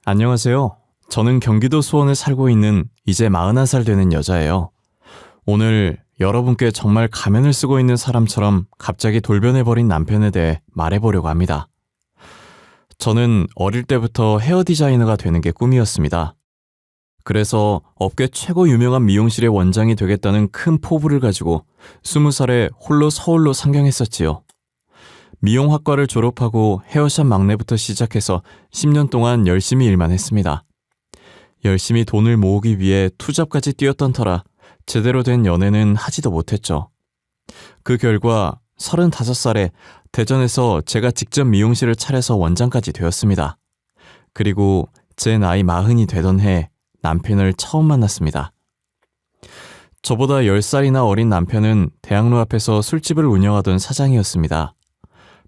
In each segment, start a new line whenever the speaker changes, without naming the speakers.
안녕하세요. 저는 경기도 수원에 살고 있는 이제 41살 되는 여자예요. 오늘 여러분께 정말 가면을 쓰고 있는 사람처럼 갑자기 돌변해버린 남편에 대해 말해보려고 합니다. 저는 어릴 때부터 헤어 디자이너가 되는 게 꿈이었습니다. 그래서 업계 최고 유명한 미용실의 원장이 되겠다는 큰 포부를 가지고 20살에 홀로 서울로 상경했었지요. 미용학과를 졸업하고 헤어샵 막내부터 시작해서 10년 동안 열심히 일만 했습니다. 열심히 돈을 모으기 위해 투잡까지 뛰었던 터라 제대로 된 연애는 하지도 못했죠. 그 결과 35살에 대전에서 제가 직접 미용실을 차려서 원장까지 되었습니다. 그리고 제 나이 40이 되던 해 남편을 처음 만났습니다. 저보다 10살이나 어린 남편은 대학로 앞에서 술집을 운영하던 사장이었습니다.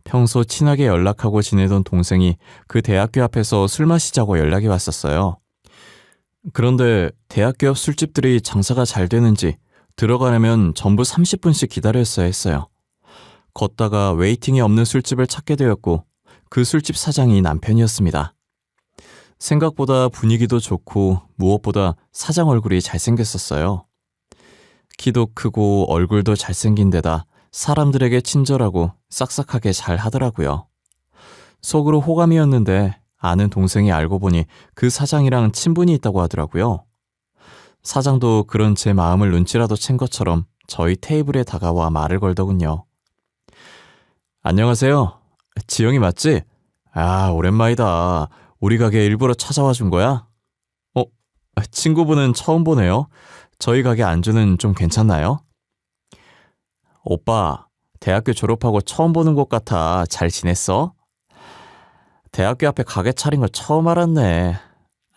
평소 친하게 연락하고 지내던 동생이 그 대학교 앞에서 술 마시자고 연락이 왔었어요. 그런데 대학교 앞 술집들이 장사가 잘 되는지 들어가려면 전부 30분씩 기다렸어야 했어요. 걷다가 웨이팅이 없는 술집을 찾게 되었고 그 술집 사장이 남편이었습니다. 생각보다 분위기도 좋고 무엇보다 사장 얼굴이 잘생겼었어요. 키도 크고 얼굴도 잘생긴 데다 사람들에게 친절하고 싹싹하게 잘 하더라고요. 속으로 호감이었는데 아는 동생이 알고 보니 그 사장이랑 친분이 있다고 하더라고요. 사장도 그런 제 마음을 눈치라도 챈 것처럼 저희 테이블에 다가와 말을 걸더군요. 안녕하세요. 지영이 맞지? 아, 오랜만이다. 우리 가게 일부러 찾아와 준 거야? 친구분은 처음 보네요. 저희 가게 안주는 좀 괜찮나요? 오빠, 대학교 졸업하고 처음 보는 것 같아. 잘 지냈어? 대학교 앞에 가게 차린 걸 처음 알았네.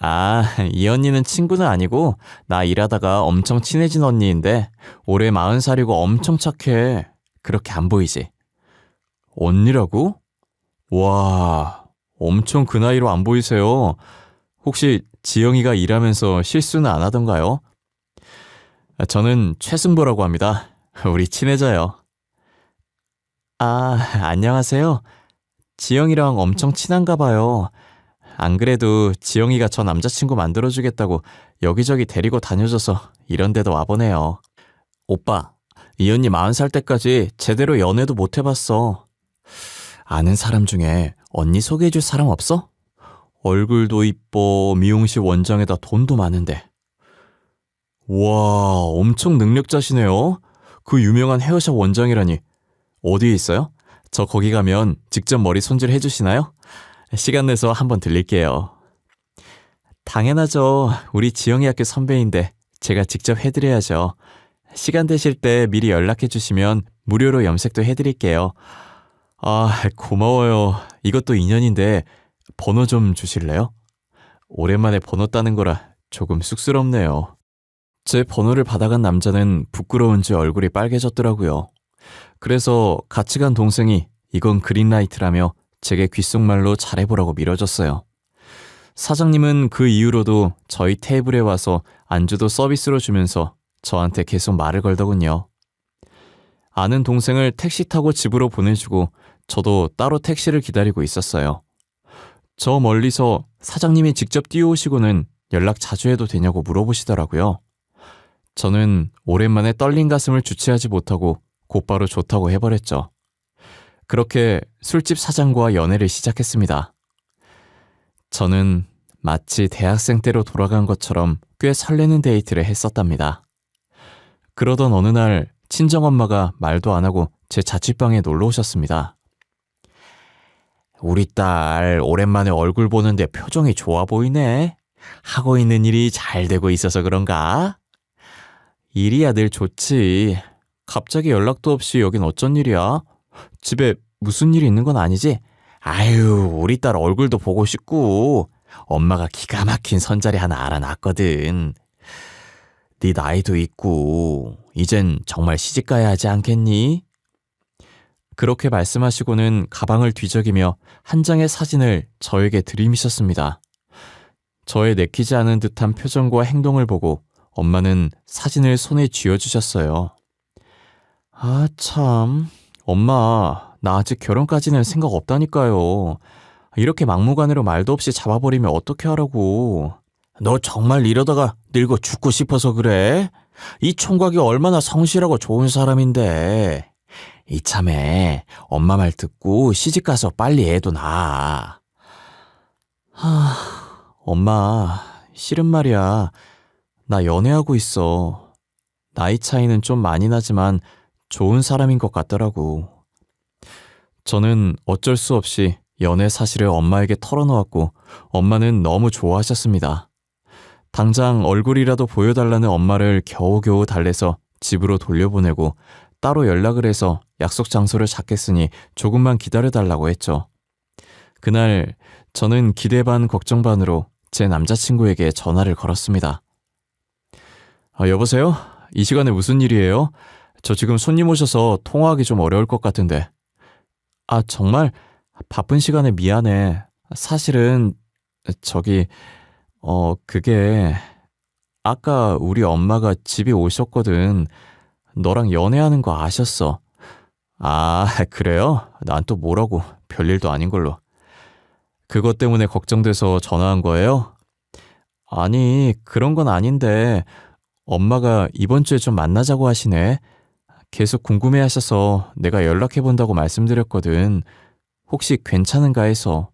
아, 이 언니는 친구는 아니고 나 일하다가 엄청 친해진 언니인데 올해 40살이고 엄청 착해. 그렇게 안 보이지? 언니라고? 와, 엄청 그 나이로 안 보이세요. 혹시 지영이가 일하면서 실수는 안 하던가요? 저는 최승보라고 합니다. 우리 친해져요. 아, 안녕하세요. 지영이랑 엄청 친한가 봐요. 안 그래도 지영이가 저 남자친구 만들어주겠다고 여기저기 데리고 다녀줘서 이런 데도 와보네요. 오빠, 이 언니 40살 때까지 제대로 연애도 못 해봤어. 아는 사람 중에 언니 소개해줄 사람 없어? 얼굴도 이뻐, 미용실 원장에다 돈도 많은데. 와, 엄청 능력자시네요. 그 유명한 헤어샵 원장이라니. 어디에 있어요? 저 거기 가면 직접 머리 손질 해주시나요? 시간 내서 한번 들릴게요. 당연하죠. 우리 지영이 학교 선배인데 제가 직접 해드려야죠. 시간 되실 때 미리 연락해 주시면 무료로 염색도 해드릴게요. 아, 고마워요. 이것도 인연인데 번호 좀 주실래요? 오랜만에 번호 따는 거라 조금 쑥스럽네요. 제 번호를 받아간 남자는 부끄러운지 얼굴이 빨개졌더라고요. 그래서 같이 간 동생이 이건 그린라이트라며 제게 귓속말로 잘해보라고 밀어줬어요. 사장님은 그 이후로도 저희 테이블에 와서 안주도 서비스로 주면서 저한테 계속 말을 걸더군요. 아는 동생을 택시 타고 집으로 보내주고 저도 따로 택시를 기다리고 있었어요. 저 멀리서 사장님이 직접 뛰어오시고는 연락 자주 해도 되냐고 물어보시더라고요. 저는 오랜만에 떨린 가슴을 주체하지 못하고 곧바로 좋다고 해버렸죠. 그렇게 술집 사장과 연애를 시작했습니다. 저는 마치 대학생 때로 돌아간 것처럼 꽤 설레는 데이트를 했었답니다. 그러던 어느 날 친정엄마가 말도 안 하고 제 자취방에 놀러 오셨습니다. 우리 딸 오랜만에 얼굴 보는데 표정이 좋아 보이네. 하고 있는 일이 잘 되고 있어서 그런가? 일이야 늘 좋지. 갑자기 연락도 없이 여긴 어쩐 일이야? 집에 무슨 일이 있는 건 아니지? 아유, 우리 딸 얼굴도 보고 싶고 엄마가 기가 막힌 선자리 하나 알아놨거든. 네 나이도 있고 이젠 정말 시집가야 하지 않겠니? 그렇게 말씀하시고는 가방을 뒤적이며 한 장의 사진을 저에게 들이미셨습니다. 저의 내키지 않은 듯한 표정과 행동을 보고 엄마는 사진을 손에 쥐어주셨어요. 아, 참. 엄마, 나 아직 결혼까지는 생각 없다니까요. 이렇게 막무가내로 말도 없이 잡아버리면 어떻게 하라고. 너 정말 이러다가 늙어 죽고 싶어서 그래? 이 총각이 얼마나 성실하고 좋은 사람인데. 이참에 엄마 말 듣고 시집가서 빨리 애도 낳아. 엄마, 실은 말이야. 나 연애하고 있어. 나이 차이는 좀 많이 나지만 좋은 사람인 것 같더라고. 저는 어쩔 수 없이 연애 사실을 엄마에게 털어놓았고 엄마는 너무 좋아하셨습니다. 당장 얼굴이라도 보여달라는 엄마를 겨우겨우 달래서 집으로 돌려보내고 따로 연락을 해서 약속 장소를 잡겠으니 조금만 기다려달라고 했죠. 그날 저는 기대 반 걱정 반으로 제 남자친구에게 전화를 걸었습니다. 여보세요? 이 시간에 무슨 일이에요? 저 지금 손님 오셔서 통화하기 좀 어려울 것 같은데. 정말 바쁜 시간에 미안해. 사실은 그게 아까 우리 엄마가 집에 오셨거든. 너랑 연애하는 거 아셨어. 그래요? 난 또 뭐라고. 별일도 아닌 걸로. 그것 때문에 걱정돼서 전화한 거예요? 아니, 그런 건 아닌데 엄마가 이번 주에 좀 만나자고 하시네. 계속 궁금해하셔서 내가 연락해본다고 말씀드렸거든. 혹시 괜찮은가 해서.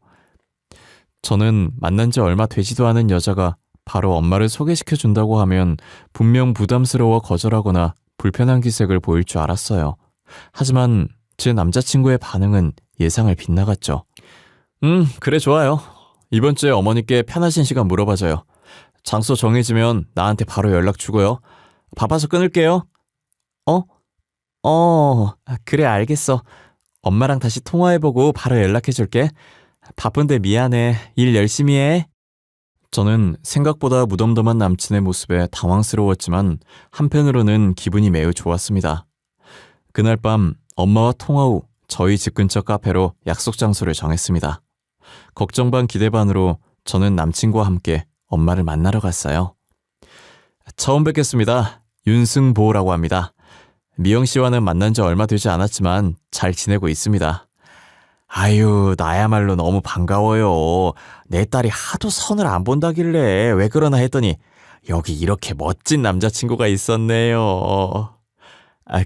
저는 만난 지 얼마 되지도 않은 여자가 바로 엄마를 소개시켜준다고 하면 분명 부담스러워 거절하거나 불편한 기색을 보일 줄 알았어요. 하지만 제 남자친구의 반응은 예상을 빗나갔죠. 그래 좋아요. 이번 주에 어머니께 편하신 시간 물어봐줘요. 장소 정해지면 나한테 바로 연락 주고요. 바빠서 끊을게요. 그래 알겠어. 엄마랑 다시 통화해보고 바로 연락해줄게. 바쁜데 미안해. 일 열심히 해. 저는 생각보다 무덤덤한 남친의 모습에 당황스러웠지만 한편으로는 기분이 매우 좋았습니다. 그날 밤 엄마와 통화 후 저희 집 근처 카페로 약속 장소를 정했습니다. 걱정 반 기대 반으로 저는 남친과 함께 엄마를 만나러 갔어요. 처음 뵙겠습니다. 윤승보라고 합니다. 미영 씨와는 만난 지 얼마 되지 않았지만 잘 지내고 있습니다. 아유, 나야말로 너무 반가워요. 내 딸이 하도 선을 안 본다길래 왜 그러나 했더니 여기 이렇게 멋진 남자친구가 있었네요.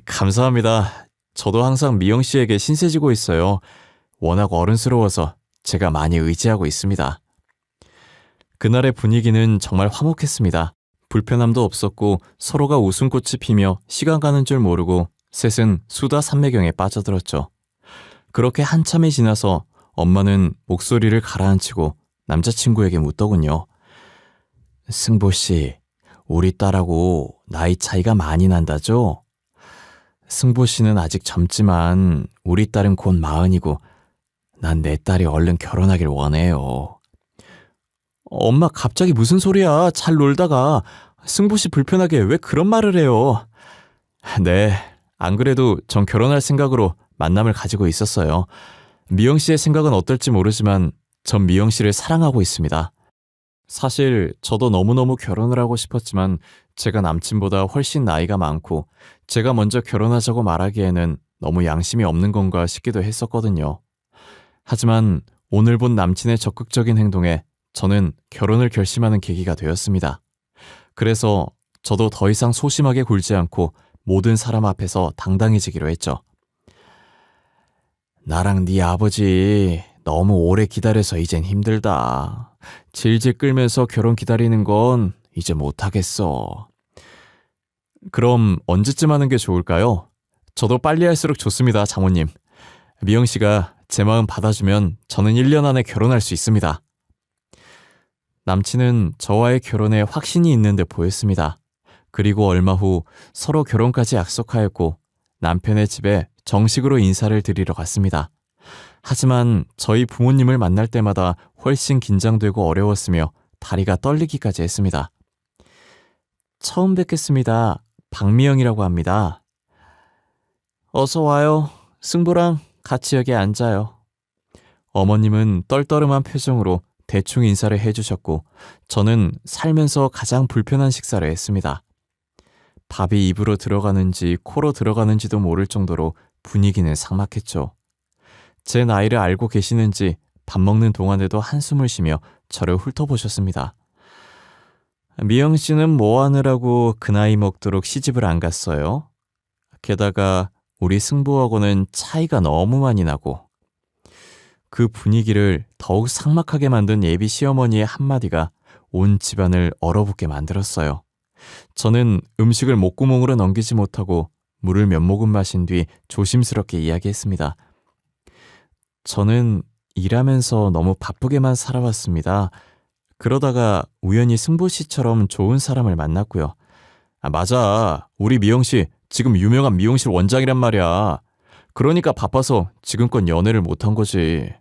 감사합니다. 저도 항상 미영 씨에게 신세지고 있어요. 워낙 어른스러워서 제가 많이 의지하고 있습니다. 그날의 분위기는 정말 화목했습니다. 불편함도 없었고 서로가 웃음꽃이 피며 시간 가는 줄 모르고 셋은 수다 산매경에 빠져들었죠. 그렇게 한참이 지나서 엄마는 목소리를 가라앉히고 남자친구에게 묻더군요. 승보씨, 우리 딸하고 나이 차이가 많이 난다죠? 승보씨는 아직 젊지만 우리 딸은 곧 40이고 난 내 딸이 얼른 결혼하길 원해요. 엄마 갑자기 무슨 소리야. 잘 놀다가 승보씨 불편하게 왜 그런 말을 해요. 네, 안 그래도 전 결혼할 생각으로 만남을 가지고 있었어요. 미영 씨의 생각은 어떨지 모르지만 전 미영 씨를 사랑하고 있습니다. 사실 저도 너무너무 결혼을 하고 싶었지만 제가 남친보다 훨씬 나이가 많고 제가 먼저 결혼하자고 말하기에는 너무 양심이 없는 건가 싶기도 했었거든요. 하지만 오늘 본 남친의 적극적인 행동에 저는 결혼을 결심하는 계기가 되었습니다. 그래서 저도 더 이상 소심하게 굴지 않고 모든 사람 앞에서 당당해지기로 했죠. 나랑 네 아버지 너무 오래 기다려서 이젠 힘들다. 질질 끌면서 결혼 기다리는 건 이제 못하겠어. 그럼 언제쯤 하는 게 좋을까요? 저도 빨리 할수록 좋습니다, 장모님. 미영 씨가 제 마음 받아주면 저는 1년 안에 결혼할 수 있습니다. 남친은 저와의 결혼에 확신이 있는 듯 보였습니다. 그리고 얼마 후 서로 결혼까지 약속하였고 남편의 집에 정식으로 인사를 드리러 갔습니다. 하지만 저희 부모님을 만날 때마다 훨씬 긴장되고 어려웠으며 다리가 떨리기까지 했습니다. 처음 뵙겠습니다. 박미영이라고 합니다. 어서 와요. 승보랑 같이 여기 앉아요. 어머님은 떨떠름한 표정으로 대충 인사를 해주셨고 저는 살면서 가장 불편한 식사를 했습니다. 밥이 입으로 들어가는지 코로 들어가는지도 모를 정도로 분위기는 삭막했죠. 제 나이를 알고 계시는지 밥 먹는 동안에도 한숨을 쉬며 저를 훑어보셨습니다. 미영 씨는 뭐 하느라고 그 나이 먹도록 시집을 안 갔어요? 게다가 우리 승부하고는 차이가 너무 많이 나고. 그 분위기를 더욱 삭막하게 만든 예비 시어머니의 한마디가 온 집안을 얼어붙게 만들었어요. 저는 음식을 목구멍으로 넘기지 못하고 물을 몇 모금 마신 뒤 조심스럽게 이야기했습니다. 저는 일하면서 너무 바쁘게만 살아왔습니다. 그러다가 우연히 승보 씨처럼 좋은 사람을 만났고요. 맞아. 우리 미영 씨 지금 유명한 미용실 원장이란 말이야. 그러니까 바빠서 지금껏 연애를 못한 거지.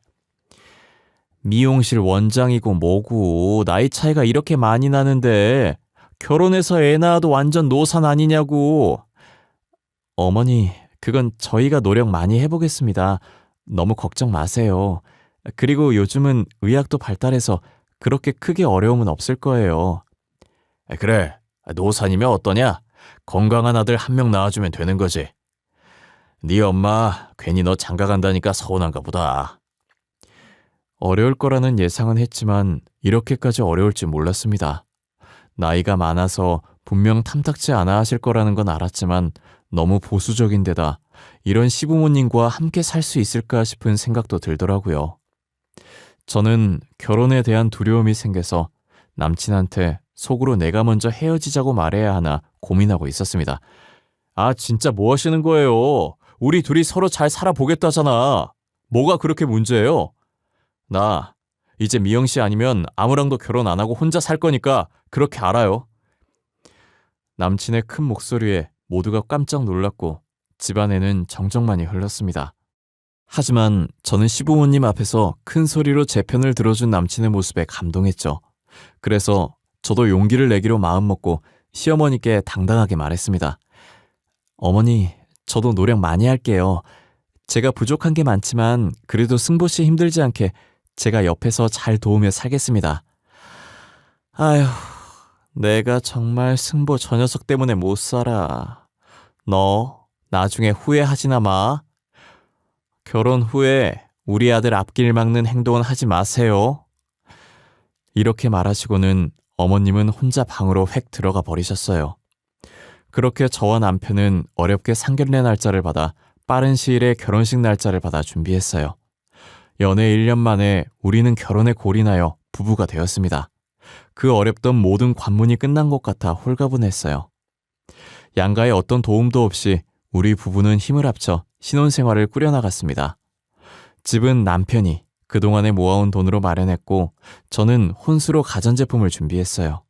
미용실 원장이고 뭐고 나이 차이가 이렇게 많이 나는데 결혼해서 애 낳아도 완전 노산 아니냐고. 어머니, 그건 저희가 노력 많이 해보겠습니다. 너무 걱정 마세요. 그리고 요즘은 의학도 발달해서 그렇게 크게 어려움은 없을 거예요. 그래, 노산이면 어떠냐? 건강한 아들 한 명 낳아주면 되는 거지. 네 엄마 괜히 너 장가 간다니까 서운한가 보다. 어려울 거라는 예상은 했지만 이렇게까지 어려울 줄 몰랐습니다. 나이가 많아서 분명 탐탁지 않아 하실 거라는 건 알았지만 너무 보수적인 데다 이런 시부모님과 함께 살 수 있을까 싶은 생각도 들더라고요. 저는 결혼에 대한 두려움이 생겨서 남친한테 속으로 내가 먼저 헤어지자고 말해야 하나 고민하고 있었습니다. 아, 진짜 뭐 하시는 거예요? 우리 둘이 서로 잘 살아보겠다잖아. 뭐가 그렇게 문제예요? 나 이제 미영 씨 아니면 아무랑도 결혼 안 하고 혼자 살 거니까 그렇게 알아요. 남친의 큰 목소리에 모두가 깜짝 놀랐고 집안에는 정적만이 흘렀습니다. 하지만 저는 시부모님 앞에서 큰 소리로 제 편을 들어준 남친의 모습에 감동했죠. 그래서 저도 용기를 내기로 마음먹고 시어머니께 당당하게 말했습니다. 어머니, 저도 노력 많이 할게요. 제가 부족한 게 많지만 그래도 승보 씨 힘들지 않게 제가 옆에서 잘 도우며 살겠습니다. 아휴, 내가 정말 승보 저 녀석 때문에 못 살아. 너 나중에 후회하지나 마. 결혼 후에 우리 아들 앞길 막는 행동은 하지 마세요. 이렇게 말하시고는 어머님은 혼자 방으로 획 들어가 버리셨어요. 그렇게 저와 남편은 어렵게 상견례 날짜를 받아 빠른 시일에 결혼식 날짜를 받아 준비했어요. 연애 1년 만에 우리는 결혼에 골인하여 부부가 되었습니다. 그 어렵던 모든 관문이 끝난 것 같아 홀가분했어요. 양가의 어떤 도움도 없이 우리 부부는 힘을 합쳐 신혼생활을 꾸려나갔습니다. 집은 남편이 그동안에 모아온 돈으로 마련했고 저는 혼수로 가전제품을 준비했어요.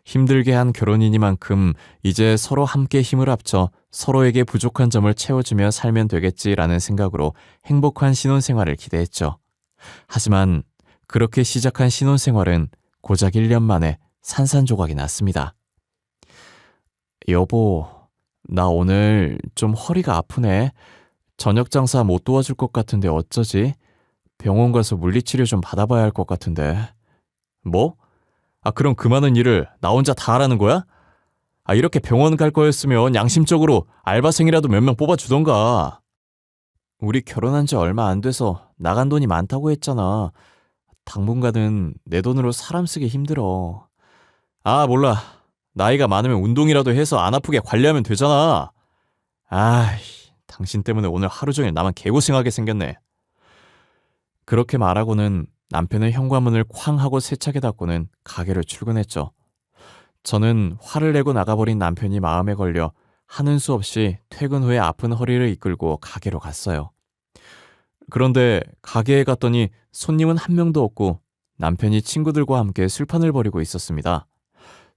힘들게 한 결혼이니만큼 이제 서로 함께 힘을 합쳐 서로에게 부족한 점을 채워주며 살면 되겠지라는 생각으로 행복한 신혼생활을 기대했죠. 하지만 그렇게 시작한 신혼생활은 고작 1년 만에 산산조각이 났습니다. 여보, 나 오늘 좀 허리가 아프네. 저녁 장사 못 도와줄 것 같은데 어쩌지? 병원 가서 물리치료 좀 받아봐야 할 것 같은데. 뭐? 그럼 그 많은 일을 나 혼자 다 하라는 거야? 이렇게 병원 갈 거였으면 양심적으로 알바생이라도 몇 명 뽑아주던가. 우리 결혼한 지 얼마 안 돼서 나간 돈이 많다고 했잖아. 당분간은 내 돈으로 사람 쓰기 힘들어. 몰라. 나이가 많으면 운동이라도 해서 안 아프게 관리하면 되잖아. 당신 때문에 오늘 하루 종일 나만 개고생하게 생겼네. 그렇게 말하고는 남편의 현관문을 쾅 하고 세차게 닫고는 가게로 출근했죠. 저는 화를 내고 나가버린 남편이 마음에 걸려 하는 수 없이 퇴근 후에 아픈 허리를 이끌고 가게로 갔어요. 그런데 가게에 갔더니 손님은 한 명도 없고 남편이 친구들과 함께 술판을 벌이고 있었습니다.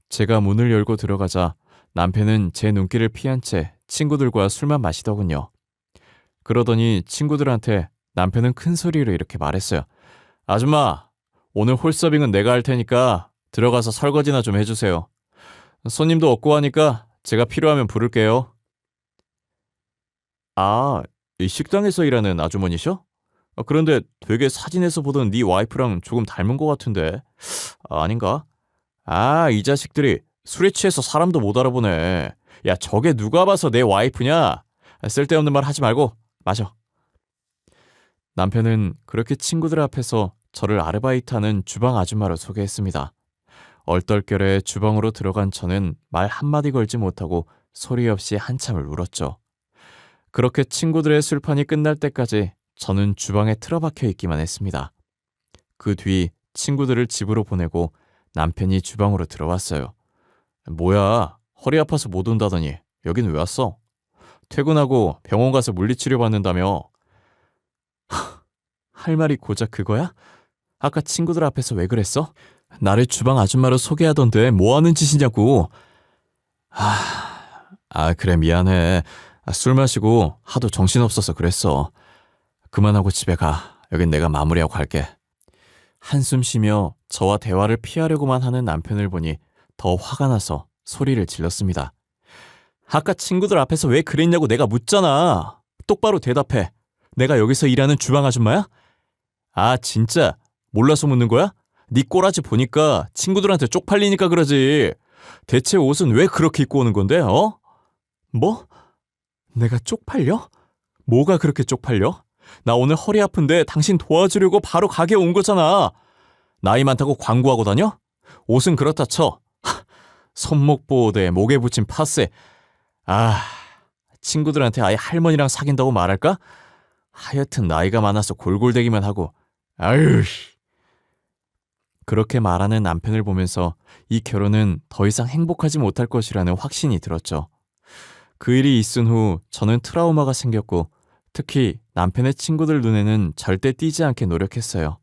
제가 문을 열고 들어가자 남편은 제 눈길을 피한 채 친구들과 술만 마시더군요. 그러더니 친구들한테 남편은 큰 소리로 이렇게 말했어요. 아줌마, 오늘 홀서빙은 내가 할 테니까 들어가서 설거지나 좀 해주세요. 손님도 없고 하니까 제가 필요하면 부를게요. 이 식당에서 일하는 아주머니셔? 그런데 되게 사진에서 보던 네 와이프랑 조금 닮은 것 같은데. 아닌가? 이 자식들이 술에 취해서 사람도 못 알아보네. 야, 저게 누가 봐서 내 와이프냐? 쓸데없는 말 하지 말고 마셔. 남편은 그렇게 친구들 앞에서 저를 아르바이트하는 주방 아줌마로 소개했습니다. 얼떨결에 주방으로 들어간 저는 말 한마디 걸지 못하고 소리 없이 한참을 울었죠. 그렇게 친구들의 술판이 끝날 때까지 저는 주방에 틀어박혀 있기만 했습니다. 그 뒤 친구들을 집으로 보내고 남편이 주방으로 들어왔어요. 뭐야, 허리 아파서 못 온다더니 여긴 왜 왔어? 퇴근하고 병원 가서 물리치료 받는다며. 할 말이 고작 그거야? 아까 친구들 앞에서 왜 그랬어? 나를 주방 아줌마로 소개하던데 뭐 하는 짓이냐고. 그래, 미안해. 술 마시고 하도 정신없어서 그랬어. 그만하고 집에 가. 여긴 내가 마무리하고 갈게. 한숨 쉬며 저와 대화를 피하려고만 하는 남편을 보니 더 화가 나서 소리를 질렀습니다. 아까 친구들 앞에서 왜 그랬냐고 내가 묻잖아. 똑바로 대답해. 내가 여기서 일하는 주방 아줌마야? 진짜 몰라서 묻는 거야? 네 꼬라지 보니까 친구들한테 쪽팔리니까 그러지. 대체 옷은 왜 그렇게 입고 오는 건데, 어? 뭐? 내가 쪽팔려? 뭐가 그렇게 쪽팔려? 나 오늘 허리 아픈데 당신 도와주려고 바로 가게에 온 거잖아. 나이 많다고 광고하고 다녀? 옷은 그렇다 쳐. 손목 보호대, 목에 붙인 파스. 친구들한테 아예 할머니랑 사귄다고 말할까? 하여튼 나이가 많아서 골골대기만 하고. 아유. 그렇게 말하는 남편을 보면서 이 결혼은 더 이상 행복하지 못할 것이라는 확신이 들었죠. 그 일이 있은 후 저는 트라우마가 생겼고 특히 남편의 친구들 눈에는 절대 띄지 않게 노력했어요.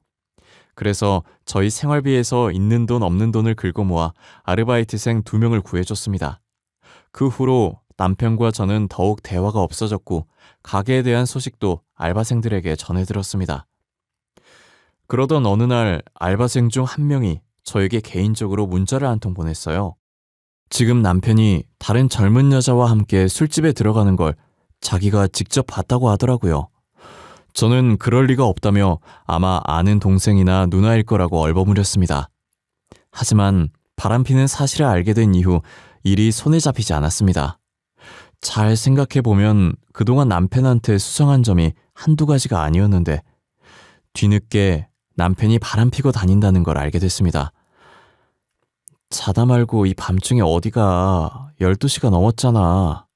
그래서 저희 생활비에서 있는 돈 없는 돈을 긁어 모아 아르바이트생 2명을 구해줬습니다. 그 후로 남편과 저는 더욱 대화가 없어졌고 가게에 대한 소식도 알바생들에게 전해들었습니다. 그러던 어느 날 알바생 중 한 명이 저에게 개인적으로 문자를 한 통 보냈어요. 지금 남편이 다른 젊은 여자와 함께 술집에 들어가는 걸 자기가 직접 봤다고 하더라고요. 저는 그럴 리가 없다며 아마 아는 동생이나 누나일 거라고 얼버무렸습니다. 하지만 바람피는 사실을 알게 된 이후 일이 손에 잡히지 않았습니다. 잘 생각해보면 그동안 남편한테 수상한 점이 한두 가지가 아니었는데 뒤늦게 남편이 바람피고 다닌다는 걸 알게 됐습니다. 자다 말고 이 밤중에 어디가 12시가 넘었잖아.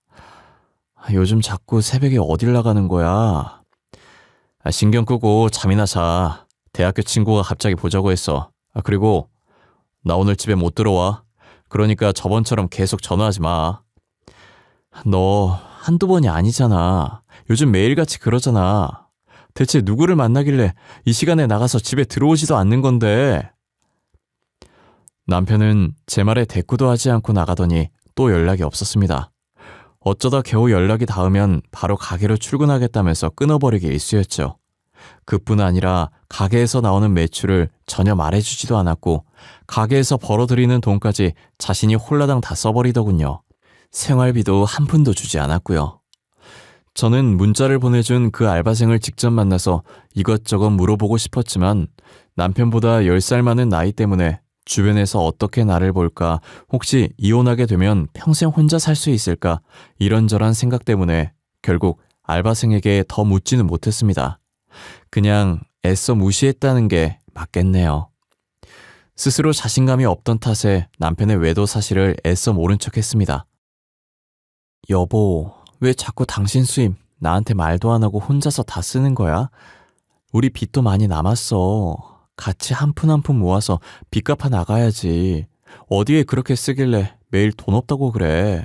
요즘 자꾸 새벽에 어딜 나가는 거야. 신경 끄고 잠이나 자. 대학교 친구가 갑자기 보자고 했어. 그리고 나 오늘 집에 못 들어와. 그러니까 저번처럼 계속 전화하지 마. 너 한두 번이 아니잖아. 요즘 매일같이 그러잖아. 대체 누구를 만나길래 이 시간에 나가서 집에 들어오지도 않는 건데. 남편은 제 말에 대꾸도 하지 않고 나가더니 또 연락이 없었습니다. 어쩌다 겨우 연락이 닿으면 바로 가게로 출근하겠다면서 끊어버리기 일쑤였죠. 그뿐 아니라 가게에서 나오는 매출을 전혀 말해주지도 않았고 가게에서 벌어들이는 돈까지 자신이 홀라당 다 써버리더군요. 생활비도 한 푼도 주지 않았고요. 저는 문자를 보내준 그 알바생을 직접 만나서 이것저것 물어보고 싶었지만 남편보다 10살 많은 나이 때문에 주변에서 어떻게 나를 볼까, 혹시 이혼하게 되면 평생 혼자 살 수 있을까, 이런저런 생각 때문에 결국 알바생에게 더 묻지는 못했습니다. 그냥 애써 무시했다는 게 맞겠네요. 스스로 자신감이 없던 탓에 남편의 외도 사실을 애써 모른 척했습니다. 여보, 왜 자꾸 당신 수입 나한테 말도 안 하고 혼자서 다 쓰는 거야? 우리 빚도 많이 남았어. 같이 한 푼 한 푼 모아서 빚 갚아 나가야지. 어디에 그렇게 쓰길래 매일 돈 없다고 그래.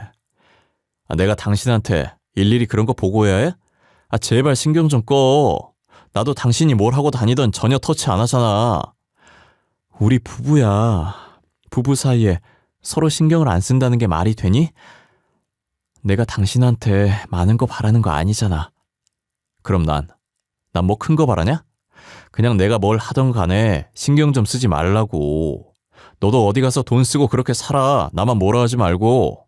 내가 당신한테 일일이 그런 거 보고해야 해? 제발 신경 좀 꺼. 나도 당신이 뭘 하고 다니던 전혀 터치 안 하잖아. 우리 부부야. 부부 사이에 서로 신경을 안 쓴다는 게 말이 되니? 내가 당신한테 많은 거 바라는 거 아니잖아. 그럼 난 뭐 큰 거 바라냐? 그냥 내가 뭘 하던 간에 신경 좀 쓰지 말라고. 너도 어디 가서 돈 쓰고 그렇게 살아. 나만 뭐라 하지 말고.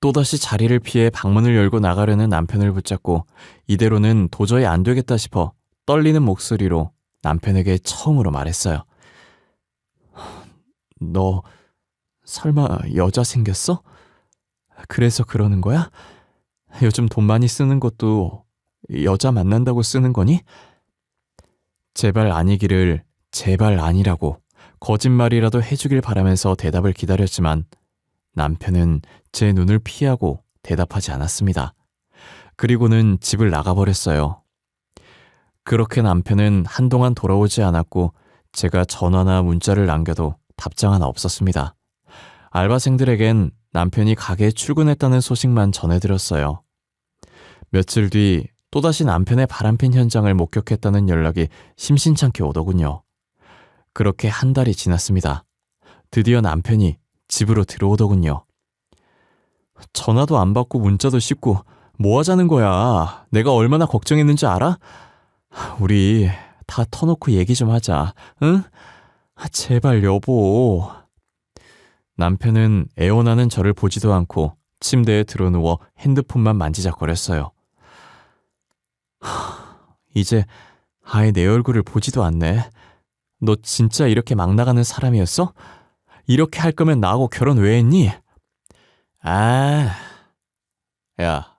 또다시 자리를 피해 방문을 열고 나가려는 남편을 붙잡고 이대로는 도저히 안 되겠다 싶어 떨리는 목소리로 남편에게 처음으로 말했어요. 너 설마 여자 생겼어? 그래서 그러는 거야? 요즘 돈 많이 쓰는 것도 여자 만난다고 쓰는 거니? 제발 아니기를 제발 아니라고 거짓말이라도 해주길 바라면서 대답을 기다렸지만 남편은 제 눈을 피하고 대답하지 않았습니다. 그리고는 집을 나가버렸어요. 그렇게 남편은 한동안 돌아오지 않았고 제가 전화나 문자를 남겨도 답장 하나 없었습니다. 알바생들에겐 남편이 가게에 출근했다는 소식만 전해드렸어요. 며칠 뒤 또다시 남편의 바람핀 현장을 목격했다는 연락이 심심찮게 오더군요. 그렇게 한 달이 지났습니다. 드디어 남편이 집으로 들어오더군요. 전화도 안 받고 문자도 씹고 뭐 하자는 거야? 내가 얼마나 걱정했는지 알아? 우리 다 터놓고 얘기 좀 하자, 응? 제발 여보. 남편은 애원하는 저를 보지도 않고 침대에 드러누워 핸드폰만 만지작거렸어요. 이제 아예 내 얼굴을 보지도 않네. 너 진짜 이렇게 막 나가는 사람이었어? 이렇게 할 거면 나하고 결혼 왜 했니? 아, 야,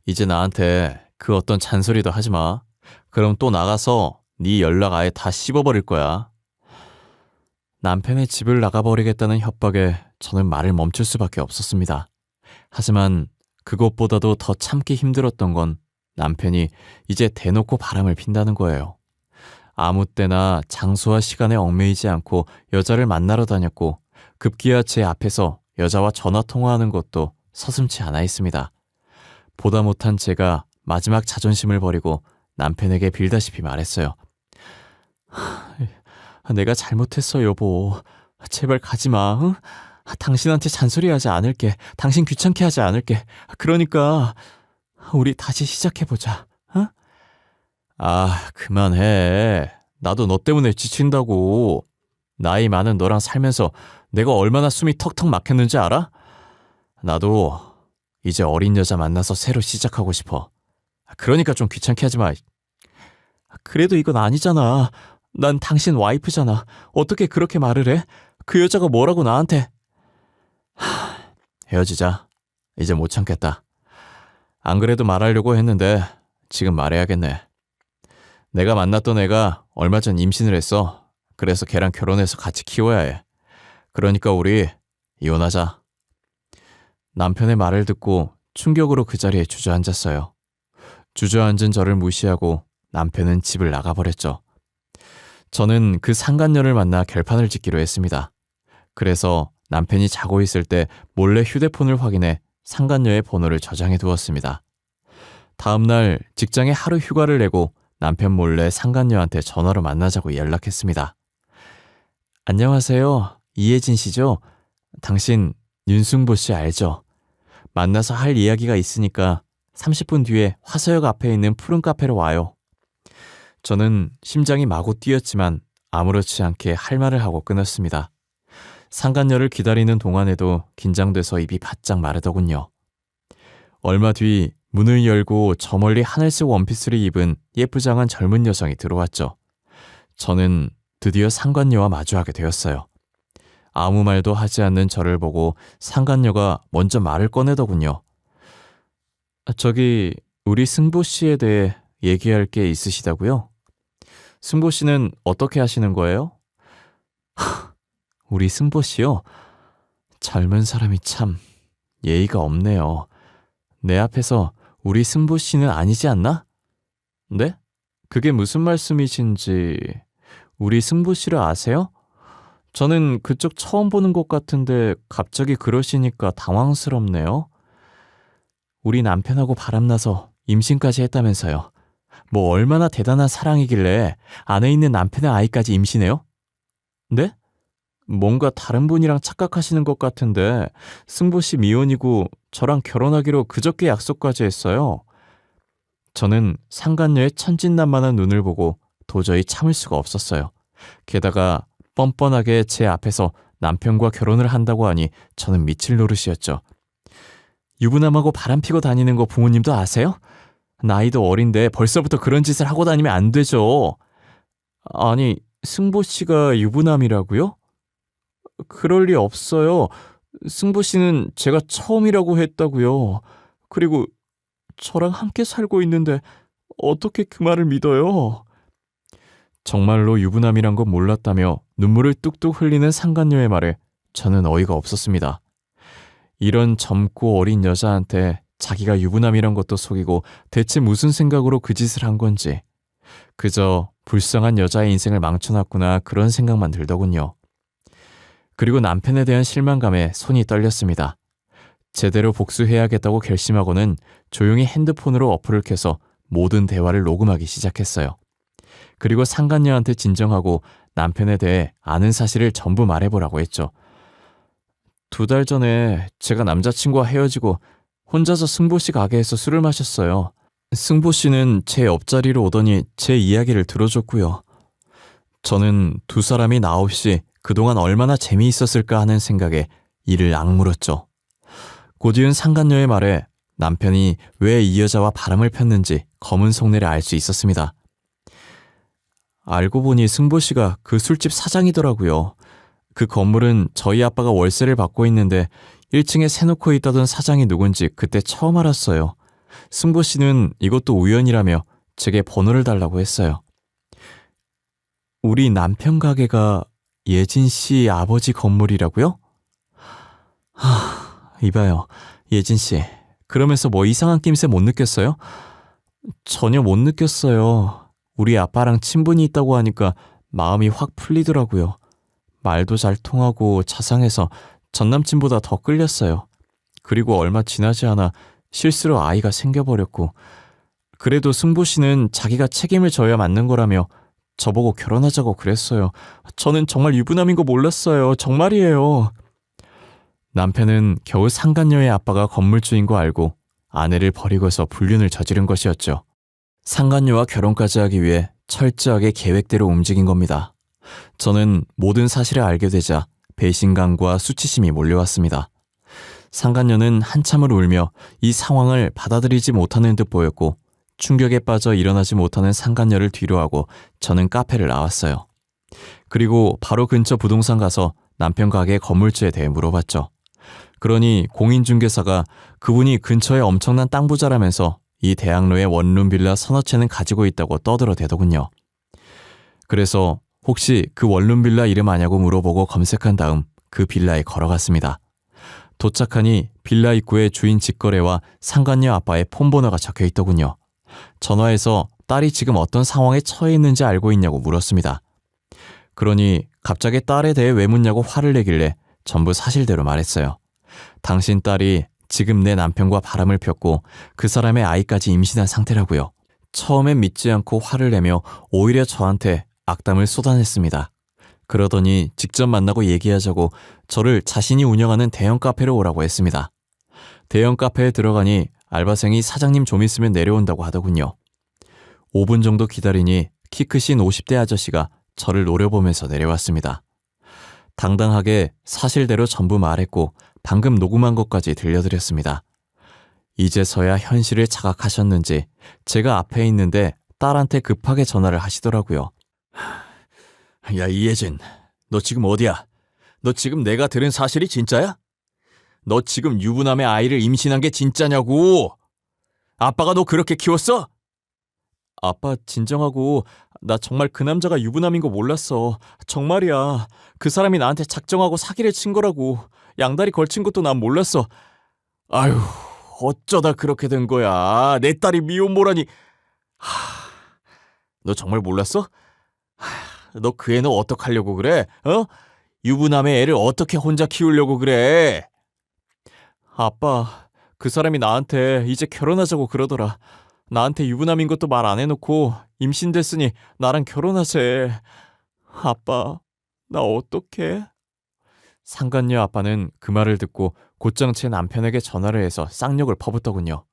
이제 나한테 그 어떤 잔소리도 하지 마. 그럼 또 나가서 네 연락 아예 다 씹어버릴 거야. 남편의 집을 나가버리겠다는 협박에 저는 말을 멈출 수밖에 없었습니다. 하지만 그것보다도 더 참기 힘들었던 건 남편이 이제 대놓고 바람을 핀다는 거예요. 아무 때나 장소와 시간에 얽매이지 않고 여자를 만나러 다녔고 급기야 제 앞에서 여자와 전화통화하는 것도 서슴지 않아 있습니다. 보다 못한 제가 마지막 자존심을 버리고 남편에게 빌다시피 말했어요. 내가 잘못했어, 여보. 제발 가지마, 응? 당신한테 잔소리하지 않을게. 당신 귀찮게 하지 않을게. 그러니까 우리 다시 시작해보자, 응? 아, 그만해. 나도 너 때문에 지친다고. 나이 많은 너랑 살면서 내가 얼마나 숨이 턱턱 막혔는지 알아? 나도 이제 어린 여자 만나서 새로 시작하고 싶어. 그러니까 좀 귀찮게 하지 마. 그래도 이건 아니잖아. 난 당신 와이프잖아. 어떻게 그렇게 말을 해? 그 여자가 뭐라고 나한테. 헤어지자. 이제 못 참겠다. 안 그래도 말하려고 했는데 지금 말해야겠네. 내가 만났던 애가 얼마 전 임신을 했어. 그래서 걔랑 결혼해서 같이 키워야 해. 그러니까 우리 이혼하자. 남편의 말을 듣고 충격으로 그 자리에 주저앉았어요. 주저앉은 저를 무시하고 남편은 집을 나가버렸죠. 저는 그 상간녀를 만나 결판을 짓기로 했습니다. 그래서 남편이 자고 있을 때 몰래 휴대폰을 확인해 상간녀의 번호를 저장해 두었습니다. 다음날 직장에 하루 휴가를 내고 남편 몰래 상간녀한테 전화로 만나자고 연락했습니다. 안녕하세요. 이혜진 씨죠? 당신 윤승보 씨 알죠? 만나서 할 이야기가 있으니까 30분 뒤에 화서역 앞에 있는 푸른 카페로 와요. 저는 심장이 마구 뛰었지만 아무렇지 않게 할 말을 하고 끊었습니다. 상간녀를 기다리는 동안에도 긴장돼서 입이 바짝 마르더군요. 얼마 뒤 문을 열고 저 멀리 하늘색 원피스를 입은 예쁘장한 젊은 여성이 들어왔죠. 저는 드디어 상간녀와 마주하게 되었어요. 아무 말도 하지 않는 저를 보고 상간녀가 먼저 말을 꺼내더군요. 저기 우리 승보 씨에 대해 얘기할 게 있으시다고요? 승보 씨는 어떻게 하시는 거예요? 우리 승보 씨요? 젊은 사람이 참 예의가 없네요. 내 앞에서 우리 승보 씨는 아니지 않나? 네? 그게 무슨 말씀이신지. 우리 승보 씨를 아세요? 저는 그쪽 처음 보는 것 같은데 갑자기 그러시니까 당황스럽네요. 우리 남편하고 바람나서 임신까지 했다면서요. 뭐 얼마나 대단한 사랑이길래 안에 있는 남편의 아이까지 임신해요? 네? 뭔가 다른 분이랑 착각하시는 것 같은데 승보 씨 미혼이고 저랑 결혼하기로 그저께 약속까지 했어요. 저는 상간녀의 천진난만한 눈을 보고 도저히 참을 수가 없었어요. 게다가 뻔뻔하게 제 앞에서 남편과 결혼을 한다고 하니 저는 미칠 노릇이었죠. 유부남하고 바람피고 다니는 거 부모님도 아세요? 나이도 어린데 벌써부터 그런 짓을 하고 다니면 안 되죠. 아니, 승보 씨가 유부남이라고요? 그럴 리 없어요. 승보 씨는 제가 처음이라고 했다고요. 그리고 저랑 함께 살고 있는데 어떻게 그 말을 믿어요? 정말로 유부남이란 건 몰랐다며 눈물을 뚝뚝 흘리는 상간녀의 말에 저는 어이가 없었습니다. 이런 젊고 어린 여자한테 자기가 유부남이란 것도 속이고 대체 무슨 생각으로 그 짓을 한 건지, 그저 불쌍한 여자의 인생을 망쳐놨구나 그런 생각만 들더군요. 그리고 남편에 대한 실망감에 손이 떨렸습니다. 제대로 복수해야겠다고 결심하고는 조용히 핸드폰으로 어플을 켜서 모든 대화를 녹음하기 시작했어요. 그리고 상간녀한테 진정하고 남편에 대해 아는 사실을 전부 말해보라고 했죠. 2달 전에 제가 남자친구와 헤어지고 혼자서 승보씨 가게에서 술을 마셨어요. 승보씨는 제 옆자리로 오더니 제 이야기를 들어줬고요. 저는 두 사람이 나 없이 그동안 얼마나 재미있었을까 하는 생각에 이를 악물었죠. 곧이은 상간녀의 말에 남편이 왜 이 여자와 바람을 폈는지 검은 속내를 알 수 있었습니다. 알고 보니 승보씨가 그 술집 사장이더라고요. 그 건물은 저희 아빠가 월세를 받고 있는데 1층에 세놓고 있다던 사장이 누군지 그때 처음 알았어요. 승보씨는 이것도 우연이라며 제게 번호를 달라고 했어요. 우리 남편 가게가 예진씨 아버지 건물이라고요? 이봐요, 예진씨. 그러면서 뭐 이상한 낌새 못 느꼈어요? 전혀 못 느꼈어요. 우리 아빠랑 친분이 있다고 하니까 마음이 확 풀리더라고요. 말도 잘 통하고 자상해서 전남친보다 더 끌렸어요. 그리고 얼마 지나지 않아 실수로 아이가 생겨버렸고, 그래도 승보씨는 자기가 책임을 져야 맞는 거라며 저보고 결혼하자고 그랬어요. 저는 정말 유부남인 거 몰랐어요. 정말이에요. 남편은 겨우 상간녀의 아빠가 건물주인 거 알고 아내를 버리고서 불륜을 저지른 것이었죠. 상간녀와 결혼까지 하기 위해 철저하게 계획대로 움직인 겁니다. 저는 모든 사실을 알게 되자 배신감과 수치심이 몰려왔습니다. 상간녀는 한참을 울며 이 상황을 받아들이지 못하는 듯 보였고, 충격에 빠져 일어나지 못하는 상간녀를 뒤로하고 저는 카페를 나왔어요. 그리고 바로 근처 부동산 가서 남편 가게 건물주에 대해 물어봤죠. 그러니 공인중개사가 그분이 근처에 엄청난 땅 부자라면서 이 대학로에 원룸 빌라 서너 채는 가지고 있다고 떠들어대더군요. 그래서 혹시 그 원룸 빌라 이름 아냐고 물어보고 검색한 다음 그 빌라에 걸어갔습니다. 도착하니 빌라 입구에 주인 직거래와 상간녀 아빠의 폰번호가 적혀있더군요. 전화해서 딸이 지금 어떤 상황에 처해 있는지 알고 있냐고 물었습니다. 그러니 갑자기 딸에 대해 왜 묻냐고 화를 내길래 전부 사실대로 말했어요. 당신 딸이 지금 내 남편과 바람을 폈고 그 사람의 아이까지 임신한 상태라고요. 처음엔 믿지 않고 화를 내며 오히려 저한테 악담을 쏟아냈습니다. 그러더니 직접 만나고 얘기하자고 저를 자신이 운영하는 대형 카페로 오라고 했습니다. 대형 카페에 들어가니 알바생이 사장님 좀 있으면 내려온다고 하더군요. 5분 정도 기다리니 키 크신 50대 아저씨가 저를 노려보면서 내려왔습니다. 당당하게 사실대로 전부 말했고 방금 녹음한 것까지 들려드렸습니다. 이제서야 현실을 자각하셨는지 제가 앞에 있는데 딸한테 급하게 전화를 하시더라고요. 야, 이예진, 너 지금 어디야? 너 지금 내가 들은 사실이 진짜야? 너 지금 유부남의 아이를 임신한 게 진짜냐고! 아빠가 너 그렇게 키웠어? 아빠 진정하고, 나 정말 그 남자가 유부남인 거 몰랐어. 정말이야. 그 사람이 나한테 작정하고 사기를 친 거라고. 양다리 걸친 것도 난 몰랐어. 아휴, 어쩌다 그렇게 된 거야. 내 딸이 미혼모라니. 너 정말 몰랐어? 너 그 애는 어떡하려고 그래? 어? 유부남의 애를 어떻게 혼자 키우려고 그래? 아빠, 그 사람이 나한테 이제 결혼하자고 그러더라. 나한테 유부남인 것도 말 안 해놓고 임신됐으니 나랑 결혼하재. 아빠, 나 어떡해? 상간녀 아빠는 그 말을 듣고 곧장 제 남편에게 전화를 해서 쌍욕을 퍼붓더군요.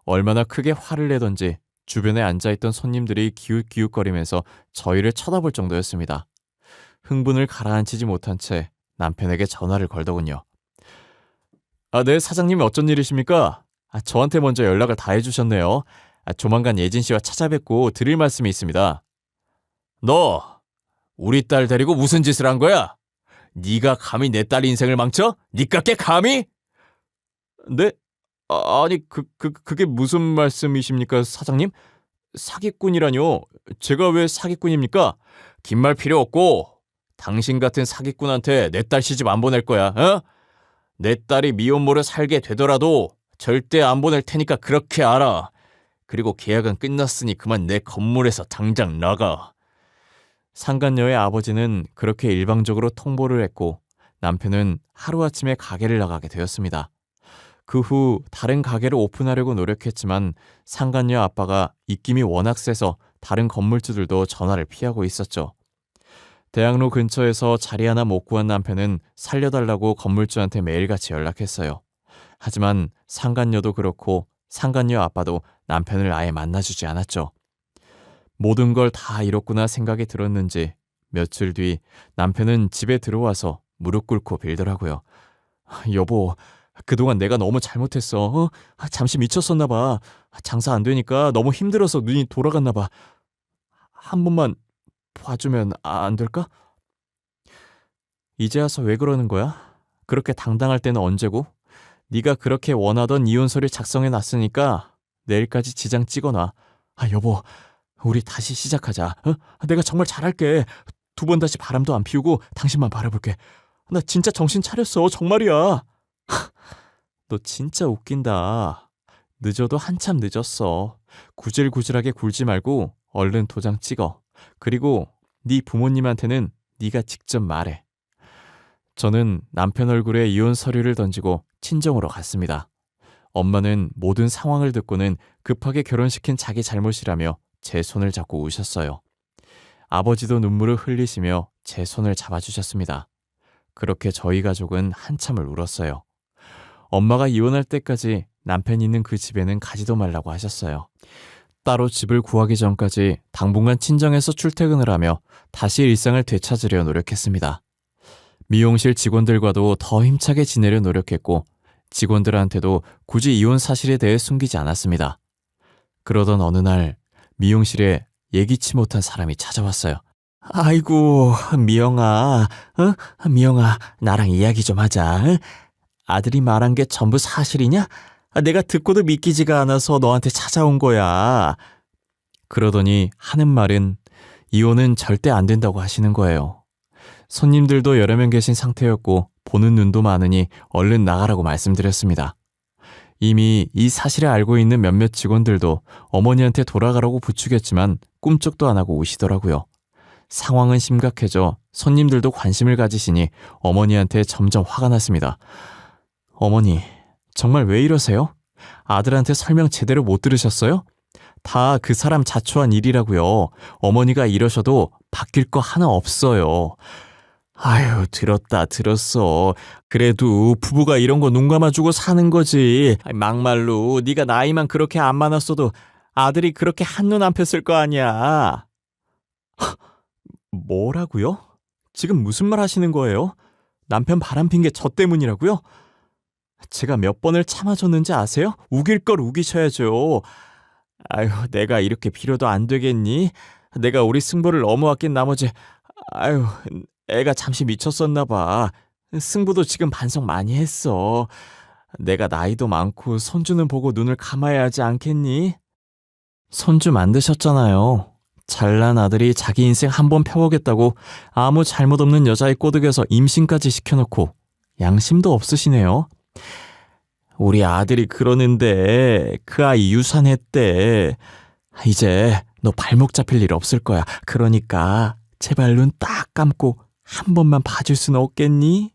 얼마나 크게 화를 내던지 주변에 앉아있던 손님들이 기웃기웃거리면서 저희를 쳐다볼 정도였습니다. 흥분을 가라앉히지 못한 채 남편에게 전화를 걸더군요. 네, 사장님이 어쩐 일이십니까? 저한테 먼저 연락을 다 해주셨네요. 조만간 예진 씨와 찾아뵙고 드릴 말씀이 있습니다. 너, 우리 딸 데리고 무슨 짓을 한 거야? 네가 감히 내 딸 인생을 망쳐? 니깎게 감히? 네? 아니, 그게 무슨 말씀이십니까, 사장님? 사기꾼이라뇨? 제가 왜 사기꾼입니까? 긴 말 필요 없고 당신 같은 사기꾼한테 내 딸 시집 안 보낼 거야. 어? 내 딸이 미혼모로 살게 되더라도 절대 안 보낼 테니까 그렇게 알아. 그리고 계약은 끝났으니 그만 내 건물에서 당장 나가. 상간녀의 아버지는 그렇게 일방적으로 통보를 했고 남편은 하루아침에 가게를 나가게 되었습니다. 그 후 다른 가게를 오픈하려고 노력했지만 상간녀 아빠가 입김이 워낙 세서 다른 건물주들도 전화를 피하고 있었죠. 대학로 근처에서 자리 하나 못 구한 남편은 살려달라고 건물주한테 매일같이 연락했어요. 하지만 상간녀도 그렇고 상간녀 아빠도 남편을 아예 만나주지 않았죠. 모든 걸 다 잃었구나 생각이 들었는지 며칠 뒤 남편은 집에 들어와서 무릎 꿇고 빌더라고요. 여보, 그동안 내가 너무 잘못했어. 잠시 미쳤었나 봐. 장사 안 되니까 너무 힘들어서 눈이 돌아갔나 봐. 한 번만 봐주면 안 될까? 이제 와서 왜 그러는 거야? 그렇게 당당할 때는 언제고? 네가 그렇게 원하던 이혼서를 작성해 놨으니까 내일까지 지장 찍어놔. 여보, 우리 다시 시작하자. 내가 정말 잘할게. 2번 다시 바람도 안 피우고 당신만 바라볼게. 나 진짜 정신 차렸어. 정말이야. 너 진짜 웃긴다. 늦어도 한참 늦었어. 구질구질하게 굴지 말고 얼른 도장 찍어. 그리고 네 부모님한테는 네가 직접 말해. 저는 남편 얼굴에 이혼 서류를 던지고 친정으로 갔습니다. 엄마는 모든 상황을 듣고는 급하게 결혼시킨 자기 잘못이라며 제 손을 잡고 우셨어요. 아버지도 눈물을 흘리시며 제 손을 잡아주셨습니다. 그렇게 저희 가족은 한참을 울었어요. 엄마가 이혼할 때까지 남편이 있는 그 집에는 가지도 말라고 하셨어요. 따로 집을 구하기 전까지 당분간 친정에서 출퇴근을 하며 다시 일상을 되찾으려 노력했습니다. 미용실 직원들과도 더 힘차게 지내려 노력했고 직원들한테도 굳이 이혼 사실에 대해 숨기지 않았습니다. 그러던 어느 날 미용실에 예기치 못한 사람이 찾아왔어요. 아이고, 미영아, 미영아, 나랑 이야기 좀 하자. 아들이 말한 게 전부 사실이냐? 내가 듣고도 믿기지가 않아서 너한테 찾아온 거야. 그러더니 하는 말은 이혼은 절대 안 된다고 하시는 거예요. 손님들도 여러 명 계신 상태였고 보는 눈도 많으니 얼른 나가라고 말씀드렸습니다. 이미 이 사실을 알고 있는 몇몇 직원들도 어머니한테 돌아가라고 부추겼지만 꿈쩍도 안 하고 우시더라고요. 상황은 심각해져 손님들도 관심을 가지시니 어머니한테 점점 화가 났습니다. 어머니, 정말 왜 이러세요? 아들한테 설명 제대로 못 들으셨어요? 다 그 사람 자초한 일이라고요. 어머니가 이러셔도 바뀔 거 하나 없어요. 아유, 들었어. 그래도 부부가 이런 거 눈 감아주고 사는 거지. 막말로 네가 나이만 그렇게 안 많았어도 아들이 그렇게 한눈 안 폈을 거 아니야. 뭐라고요? 지금 무슨 말 하시는 거예요? 남편 바람핀 게 저 때문이라고요? 제가 몇 번을 참아줬는지 아세요? 우길 걸 우기셔야죠. 아유, 내가 이렇게 빌어도 안 되겠니? 내가 우리 승부를 너무 아낀 나머지 아유, 애가 잠시 미쳤었나 봐. 승부도 지금 반성 많이 했어. 내가 나이도 많고 손주는 보고 눈을 감아야 하지 않겠니? 손주 만드셨잖아요. 잘난 아들이 자기 인생 한번 펴보겠다고 아무 잘못 없는 여자의 꼬드겨서 임신까지 시켜놓고 양심도 없으시네요. 우리 아들이 그러는데 그 아이 유산했대. 이제 너 발목 잡힐 일 없을 거야. 그러니까 제발 눈 딱 감고 한 번만 봐줄 수는 없겠니?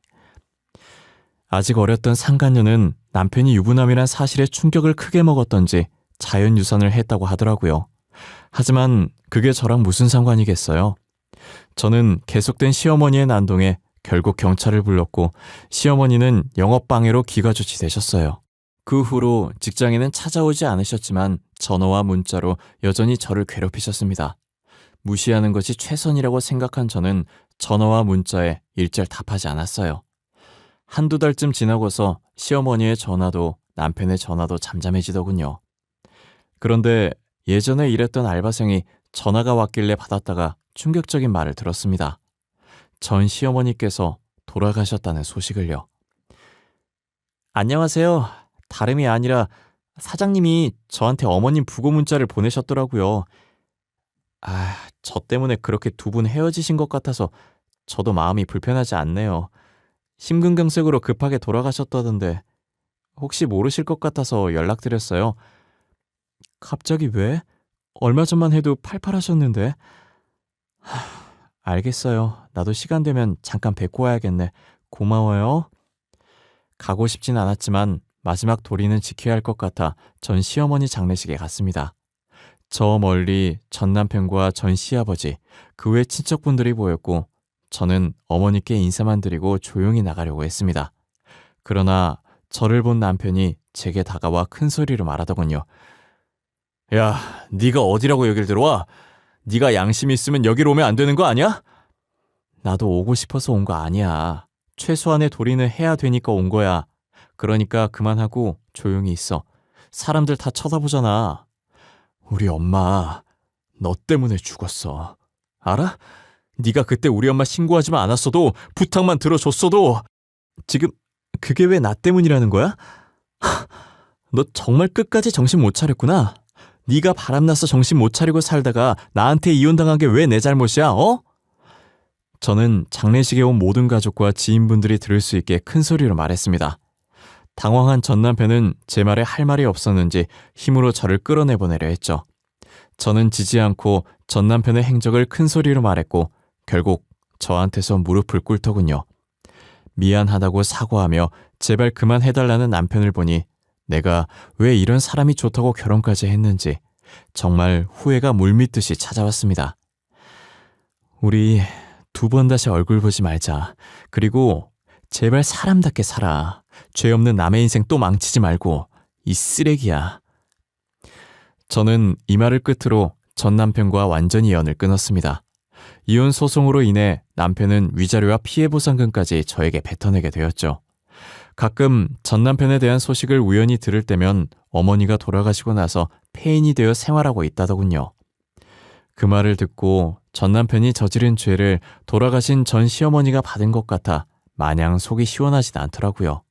아직 어렸던 상간녀는 남편이 유부남이란 사실에 충격을 크게 먹었던지 자연유산을 했다고 하더라고요. 하지만 그게 저랑 무슨 상관이겠어요? 저는 계속된 시어머니의 난동에 결국 경찰을 불렀고 시어머니는 영업방해로 기가조치되셨어요. 그 후로 직장에는 찾아오지 않으셨지만 전화와 문자로 여전히 저를 괴롭히셨습니다. 무시하는 것이 최선이라고 생각한 저는 전화와 문자에 일절 답하지 않았어요. 한두 달쯤 지나고서 시어머니의 전화도 남편의 전화도 잠잠해지더군요. 그런데 예전에 일했던 알바생이 전화가 왔길래 받았다가 충격적인 말을 들었습니다. 전 시어머니께서 돌아가셨다는 소식을요. 안녕하세요. 다름이 아니라 사장님이 저한테 어머님 부고 문자를 보내셨더라고요. 저 때문에 그렇게 두 분 헤어지신 것 같아서 저도 마음이 불편하지 않네요. 심근경색으로 급하게 돌아가셨다던데 혹시 모르실 것 같아서 연락드렸어요. 갑자기 왜? 얼마 전만 해도 팔팔하셨는데. 알겠어요. 나도 시간 되면 잠깐 뵙고 와야겠네. 고마워요. 가고 싶진 않았지만 마지막 도리는 지켜야 할 것 같아 전 시어머니 장례식에 갔습니다. 저 멀리 전 남편과 전 시아버지, 그 외 친척분들이 보였고 저는 어머니께 인사만 드리고 조용히 나가려고 했습니다. 그러나 저를 본 남편이 제게 다가와 큰 소리로 말하더군요. 야, 네가 어디라고 여길 들어와? 네가 양심 있으면 여기로 오면 안 되는 거 아니야? 나도 오고 싶어서 온 거 아니야. 최소한의 도리는 해야 되니까 온 거야. 그러니까 그만하고 조용히 있어. 사람들 다 쳐다보잖아. 우리 엄마, 너 때문에 죽었어. 알아? 네가 그때 우리 엄마 신고하지만 않았어도 부탁만 들어줬어도 지금 그게 왜 나 때문이라는 거야? 너 정말 끝까지 정신 못 차렸구나. 네가 바람나서 정신 못 차리고 살다가 나한테 이혼당한 게 왜 내 잘못이야, 어? 저는 장례식에 온 모든 가족과 지인분들이 들을 수 있게 큰 소리로 말했습니다. 당황한 전 남편은 제 말에 할 말이 없었는지 힘으로 저를 끌어내보내려 했죠. 저는 지지 않고 전 남편의 행적을 큰 소리로 말했고 결국 저한테서 무릎을 꿇더군요. 미안하다고 사과하며 제발 그만해달라는 남편을 보니 내가 왜 이런 사람이 좋다고 결혼까지 했는지 정말 후회가 물밀듯이 찾아왔습니다. 우리 두 번 다시 얼굴 보지 말자. 그리고 제발 사람답게 살아. 죄 없는 남의 인생 또 망치지 말고. 이 쓰레기야. 저는 이 말을 끝으로 전 남편과 완전히 연을 끊었습니다. 이혼 소송으로 인해 남편은 위자료와 피해보상금까지 저에게 뱉어내게 되었죠. 가끔 전 남편에 대한 소식을 우연히 들을 때면 어머니가 돌아가시고 나서 폐인이 되어 생활하고 있다더군요. 그 말을 듣고 전 남편이 저지른 죄를 돌아가신 전 시어머니가 받은 것 같아 마냥 속이 시원하진 않더라고요.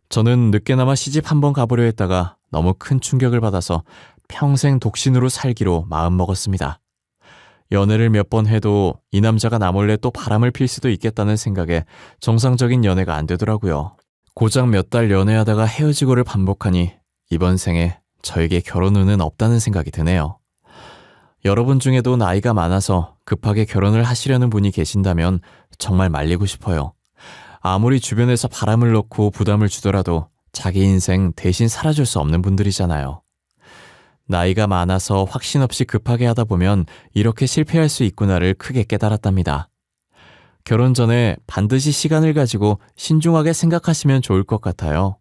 저는 늦게나마 시집 한번 가보려 했다가 너무 큰 충격을 받아서 평생 독신으로 살기로 마음먹었습니다. 연애를 몇 번 해도 이 남자가 나 몰래 또 바람을 필 수도 있겠다는 생각에 정상적인 연애가 안 되더라고요. 고작 몇 달 연애하다가 헤어지고를 반복하니 이번 생에 저에게 결혼 운은 없다는 생각이 드네요. 여러분 중에도 나이가 많아서 급하게 결혼을 하시려는 분이 계신다면 정말 말리고 싶어요. 아무리 주변에서 바람을 넣고 부담을 주더라도 자기 인생 대신 살아줄 수 없는 분들이잖아요. 나이가 많아서 확신 없이 급하게 하다 보면 이렇게 실패할 수 있구나를 크게 깨달았답니다. 결혼 전에 반드시 시간을 가지고 신중하게 생각하시면 좋을 것 같아요.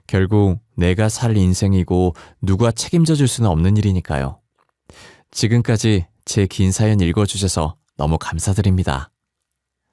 결국 내가 살 인생이고 누가 책임져 줄 수는 없는 일이니까요. 지금까지 제 긴 사연 읽어주셔서 너무 감사드립니다.